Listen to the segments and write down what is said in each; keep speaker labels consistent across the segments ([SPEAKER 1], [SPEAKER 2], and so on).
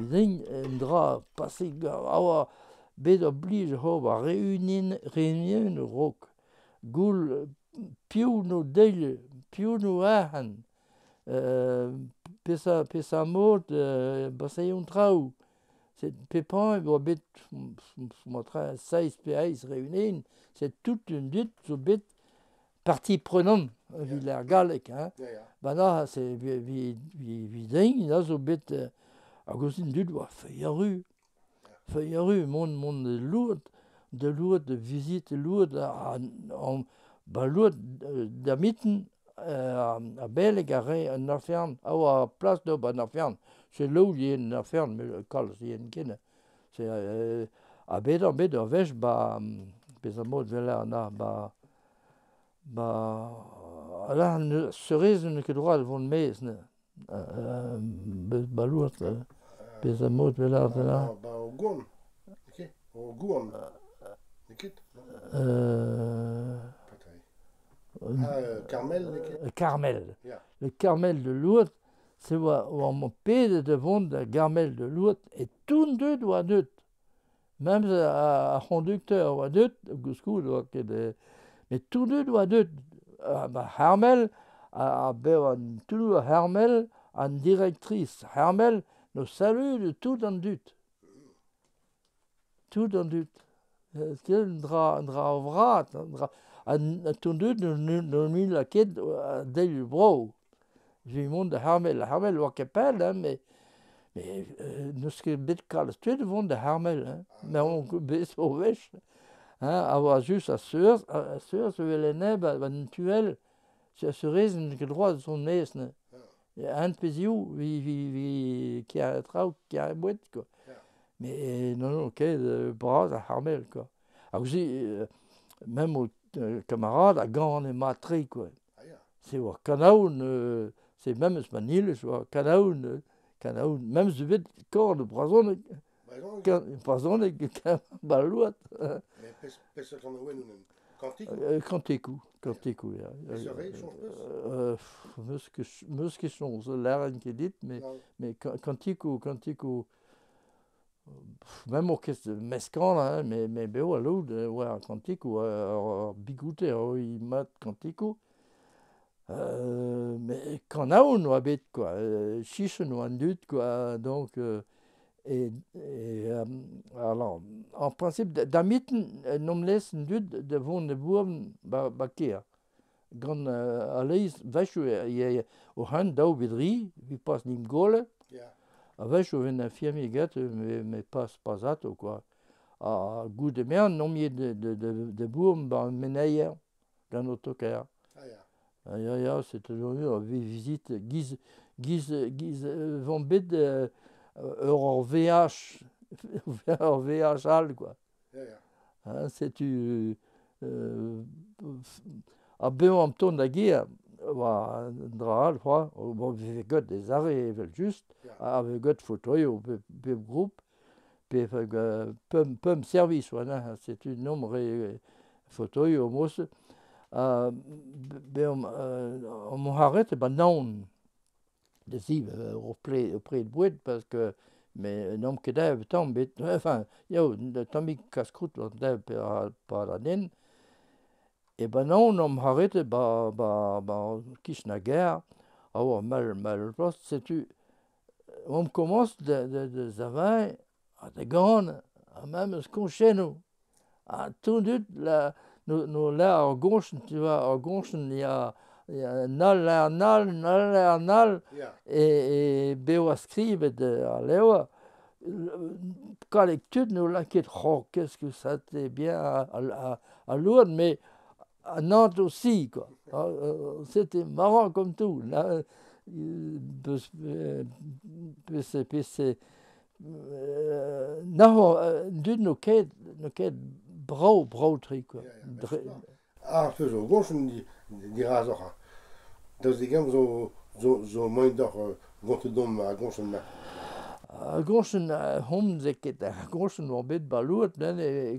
[SPEAKER 1] Viding en dra passé awa bet oblige hob a réunion rock. Goul piou no deil, piou no ahan. Pesa mod basaion trao. C'est pépin doit bet montra 16 PAs réunis. C'est toute une lutte sur bet partie prenante Villers Galec hein. Bana c'est viding là sur bet Agustin Dud wa feuilleru. Feuilleru mon lourd de visite lourd en lourd d'amiten à Bellegaré en affaire à place de ban affaire c'est là où il y a une affaire mais quand il y a une kin c'est à bed vech ba bezamot vela na ba là cerise ne que droit vont mais ba lourd bezamot vela
[SPEAKER 2] ba au Gouan. OK. Au Gouan. Nikit. Carmel,
[SPEAKER 1] Carmel.
[SPEAKER 2] Yeah.
[SPEAKER 1] Le Carmel de Lourdes, c'est où on paie de vendre le Carmel de Lourdes et tout deux doit deux. Même à conducteur ou deux, mais tout deux doit deux. Hermel, tout Hermel, en directrice. Hermel, nous salue de tout en deux. Tout en deux. C'est un drap vrat, toen doet nu la kid del bro. Je monde Hermel wa kapel mais nous que bit kal stud von de Hermel hein. Mais on bis au wesh. Hein, avoir juste à sur se velene van tuel. C'est cerise que droit de son nez. Et un pesiou vi qui a trau qui a boîte quoi. Mais non OK bras à Hermel quoi. Alors même au camarade à Gand et Matri quoi. C'est au Canaoun c'est même ce manil je vois Canaoun même je vais corps de brason brason balouat
[SPEAKER 2] mais pesa qu'on a
[SPEAKER 1] Cantico musque chose l'air qui dit mais Cantico même orchestre mescan hein, mais béo à l'aude ouais Cantico bigouté il mat Cantico mais quand on habite quoi chiche nous en doute quoi donc alors en principe d'amiten nom laisse une doute de von de bourm bakia grand allez vache au hand d'au vidri vi passe nim gole Avec, je viens firme gâte, mais pas ça, quoi. À goût de mer, non mieux de bourme, ben, menaillère, d'un autocar. C'est toujours eu, visite, guise, vont bête, hors VH, quoi. Hein, c'est tu, à béon en ton de guerre, dra quoi bon vi got des arrêts juste avec got fauteuil au groupe puis pum service voilà c'est une nombre fauteuil au mos on m'arrête ben non des auprès de boîte parce que mais non que d'ave tombe enfin yo de tomber casse-croûte par la naine. Et ben non, on m'arrête, Kishnagar, mal, c'est tu, on commence de Zavin à de Gand, à même ce qu'on chez nous. À tout de suite, nous là, à gauche, tu vois, à gauche, il y a nal, et Béo scribe de Aléo, collectude, nous là, qu'est-ce que ça t'est bien à Lourdes, mais à Nantes aussi, quoi. C'était marrant comme tout. Là, non, d'une nos quêtes brau-tri, quoi.
[SPEAKER 2] Plus au gauche, on dira ça. Dans les gars, zo moins d'or, gonte dom à gauche,
[SPEAKER 1] à gauche, hom zeket, à gauche, on bête balout,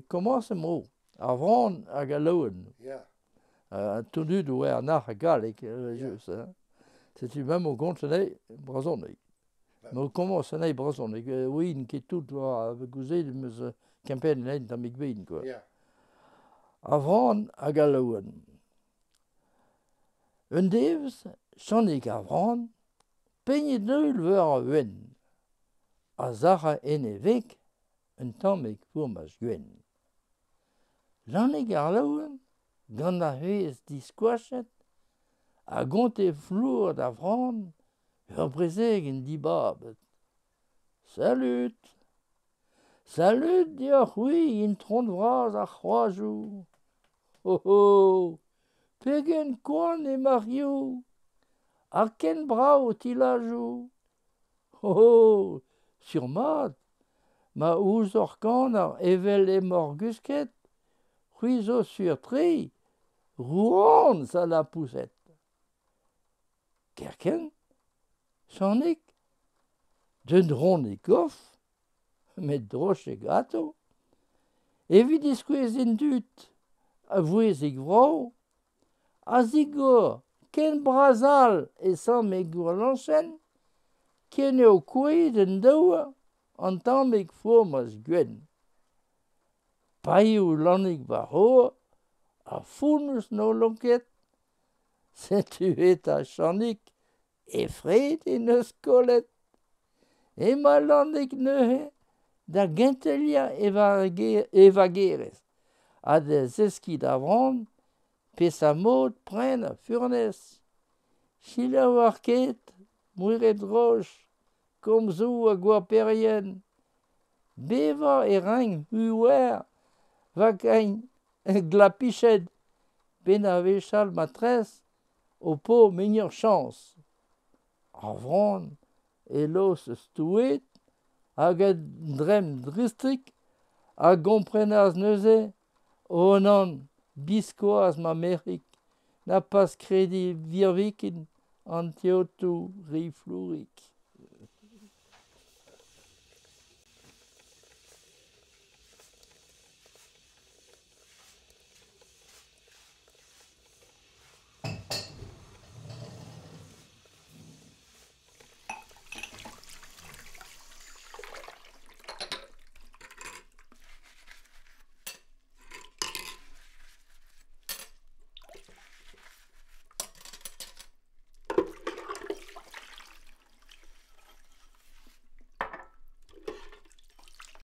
[SPEAKER 1] comment c'est mot? Avant, à Galoun. Tout nu doit nach galek juste c'est même au continent brasonné Maar comment ça n'est pas son. Oui, qui est tout, avec vous, mais campagne n'est pas avec vous, quoi.
[SPEAKER 2] Ja.
[SPEAKER 1] Avant, à Galouen. Un devs, j'en ai qu'avant, peignez nul vers wen. A Zara enevek, un temps avec pour ma gwen. J'en ai Galouen, gant a hues disquachet, a gonte flour d'avant, représeg en dibabet. Salut! Salut, diolch, oui, in tron vraz a 3 jours. Oh oh! Pegen Kwan et Mario! A ken brao ti la jou? Oh oh! Sur mat, ma ouz orkan ar evel e morgusket, ruizo sur tri, Rouen sa la poussette. Kerken? Channik? De dron e goff? Met droch e gato? Evit iskouez en dut, a vouez e vrao? A zigor, ken brazal e san me gourlanchen, ken eo kouet en daour, an tamm meg formaz gwen. Paioù lannig va hoa, a founous no lonket, setu a channik, e fred en eus kollet. E ma lannig neuze, da gentelia evagerez, a de zeskid avran, pe sa mod pren a furnes. Chila war ket, mouret roche, kom zo a gwa perien. Beva e rein huwer, va gain glapichet, ben a vechal matres, o po megnur chans. Avran, e los stouet, hag a drem dristrik, a gomprenaz neuze, o nan, biskoaz ma merik, na pas kredi virvikin an teotou riflourik.